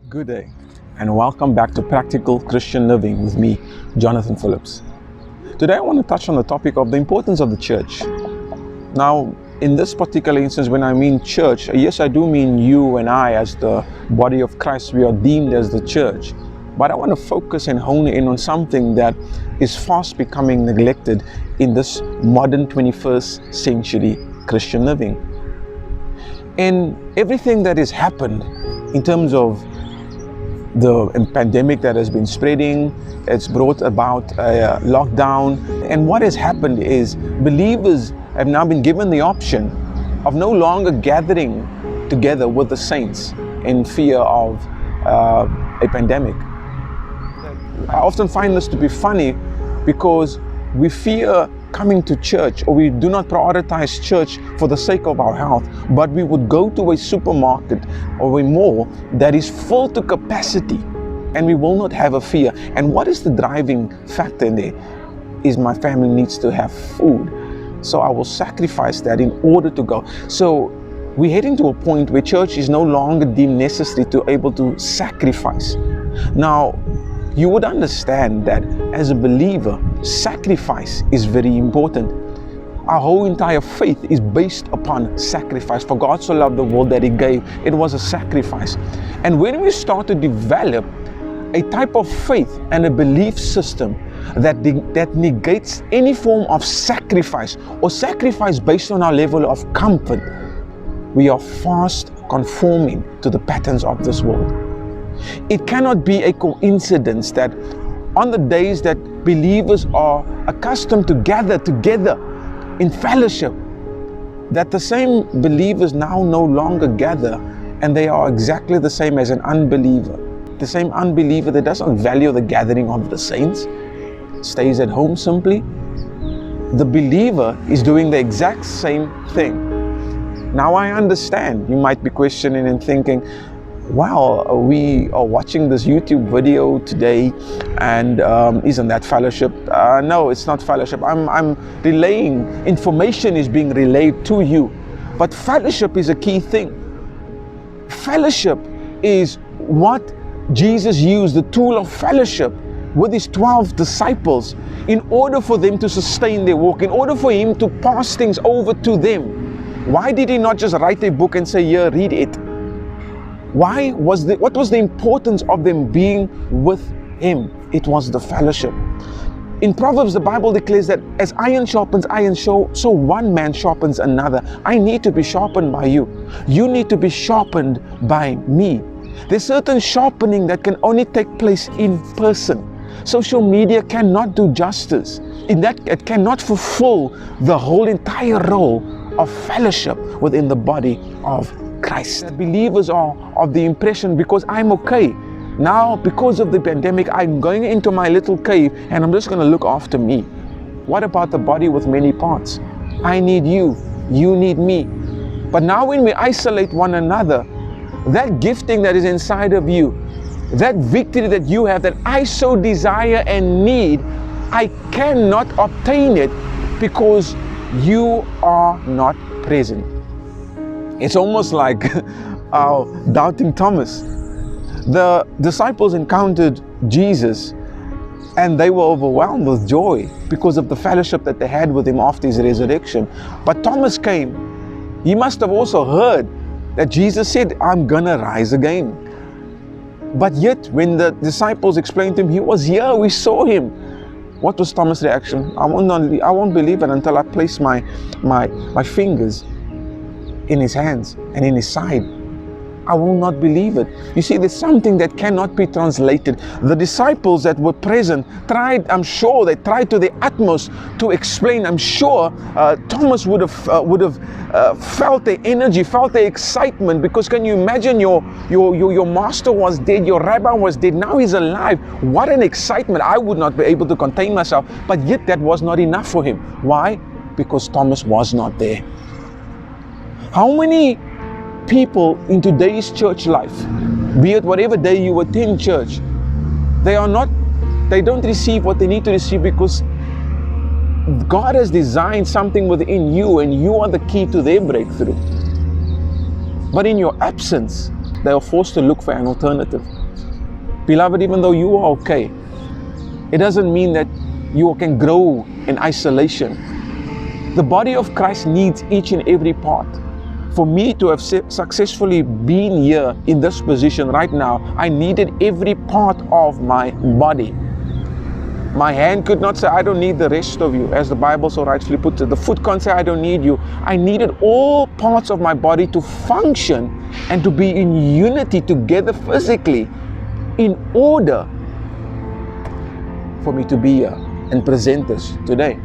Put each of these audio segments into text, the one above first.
Good day, and welcome back to Practical Christian Living with me, Jonathan Phillips. Today I want to touch on the topic of the importance of the church. Now, in this particular instance, when I mean church, yes, I do mean you and I as the body of Christ. We are deemed as the church. But I want to focus and hone in on something that is fast becoming neglected in this modern 21st century Christian living. In everything that has happened in terms of the pandemic that has been spreading, it's brought about a lockdown. And what has happened is believers have now been given the option of no longer gathering together with the saints in fear of a pandemic. I often find this to be funny because we fear coming to church, or we do not prioritize church for the sake of our health, but we would go to a supermarket or a mall that is full to capacity and we will not have a fear. And what is the driving factor in there? Is my family needs to have food. So I will sacrifice that in order to go. So we're heading to a point where church is no longer deemed necessary to able to sacrifice. Now, you would understand that as a believer, sacrifice is very important. Our whole entire faith is based upon sacrifice. For God so loved the world that He gave. It was a sacrifice. And when we start to develop a type of faith and a belief system that negates any form of sacrifice or sacrifice based on our level of comfort, we are fast conforming to the patterns of this world. It cannot be a coincidence that on the days that believers are accustomed to gather together in fellowship, that the same believers now no longer gather, and they are exactly the same as an unbeliever. The same unbeliever that doesn't value the gathering of the saints, stays at home simply. The believer is doing the exact same thing. Now I understand, you might be questioning and thinking, wow, we are watching this YouTube video today, and isn't that fellowship? No, it's not fellowship. I'm relaying, information is being relayed to you. But fellowship is a key thing. Fellowship is what Jesus used, the tool of fellowship with His 12 disciples in order for them to sustain their walk, in order for Him to pass things over to them. Why did He not just write a book and say, here, read it? What was the importance of them being with Him? It was the fellowship. In Proverbs, the Bible declares that as iron sharpens iron, so one man sharpens another. I need to be sharpened by you. You need to be sharpened by me. There's certain sharpening that can only take place in person. Social media cannot do justice. In that, it cannot fulfill the whole entire role of fellowship within the body of Christ. That believers are of the impression, because I'm okay now, because of the pandemic, I'm going into my little cave and I'm just going to look after me. What about the body with many parts? I need you, you need me. But now when we isolate one another, that gifting that is inside of you, that victory that you have, that I so desire and need, I cannot obtain it because you are not present. It's almost like doubting Thomas. The disciples encountered Jesus and they were overwhelmed with joy because of the fellowship that they had with Him after His resurrection. But Thomas came. He must have also heard that Jesus said, I'm gonna rise again. But yet when the disciples explained to Him, He was here, we saw Him. What was Thomas' reaction? I won't believe it until I place my fingers in His hands and in His side. I will not believe it. You see, there's something that cannot be translated. The disciples that were present I'm sure they tried to their utmost to explain. I'm sure Thomas would have felt the energy, felt the excitement, because can you imagine your master was dead, your rabbi was dead, now he's alive. What an excitement. I would not be able to contain myself. But yet that was not enough for him. Why? Because Thomas was not there. How many people in today's church life, be it whatever day you attend church, they don't receive what they need to receive because God has designed something within you and you are the key to their breakthrough. But in your absence, they are forced to look for an alternative. Beloved, even though you are okay, it doesn't mean that you can grow in isolation. The body of Christ needs each and every part. For me to have successfully been here in this position right now, I needed every part of my body. My hand could not say, I don't need the rest of you, as the Bible so rightfully puts it. The foot can't say, I don't need you. I needed all parts of my body to function and to be in unity together physically in order for me to be here and present this today.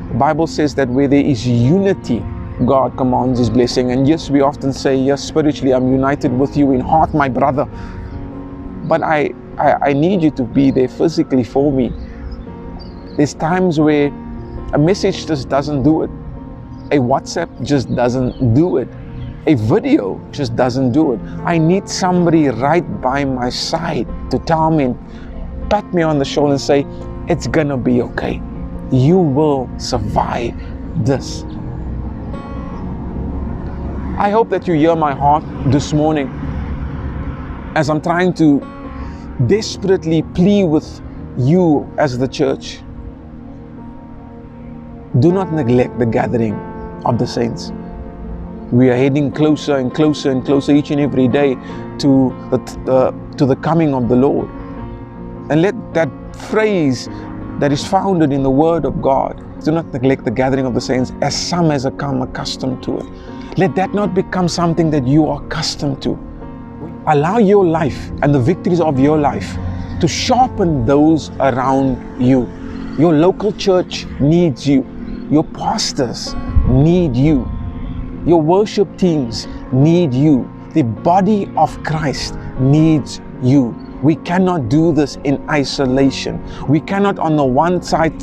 The Bible says that where there is unity, God commands His blessing. And yes, we often say, yes, spiritually, I'm united with you in heart, my brother. But I need you to be there physically for me. There's times where a message just doesn't do it. A WhatsApp just doesn't do it. A video just doesn't do it. I need somebody right by my side to tell me, pat me on the shoulder and say, it's gonna be okay. You will survive this. I hope that you hear my heart this morning as I'm trying to desperately plead with you as the church. Do not neglect the gathering of the saints. We are heading closer and closer and closer each and every day to the coming of the Lord. And let that phrase that is founded in the Word of God, do not neglect the gathering of the saints, as some has become accustomed to it. Let that not become something that you are accustomed to. Allow your life and the victories of your life to sharpen those around you. Your local church needs you. Your pastors need you. Your worship teams need you. The body of Christ needs you. We cannot do this in isolation. We cannot on the one side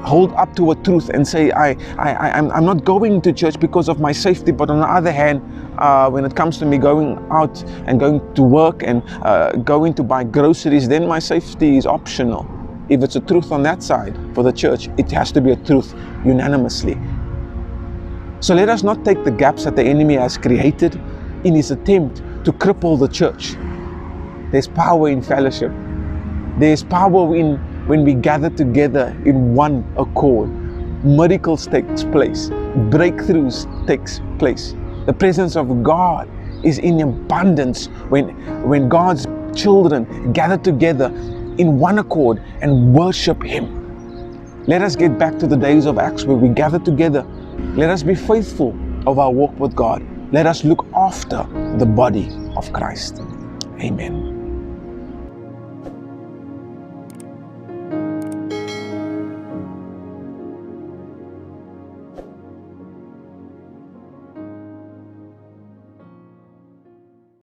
hold up to a truth and say, I'm not going to church because of my safety, but on the other hand, when it comes to me going out and going to work and going to buy groceries, then my safety is optional. If it's a truth on that side for the church, it has to be a truth unanimously. So let us not take the gaps that the enemy has created in his attempt to cripple the church. There's power in fellowship. There's power in when we gather together in one accord. Miracles takes place. Breakthroughs takes place. The presence of God is in abundance when God's children gather together in one accord and worship Him. Let us get back to the days of Acts where we gather together. Let us be faithful of our walk with God. Let us look after the body of Christ. Amen.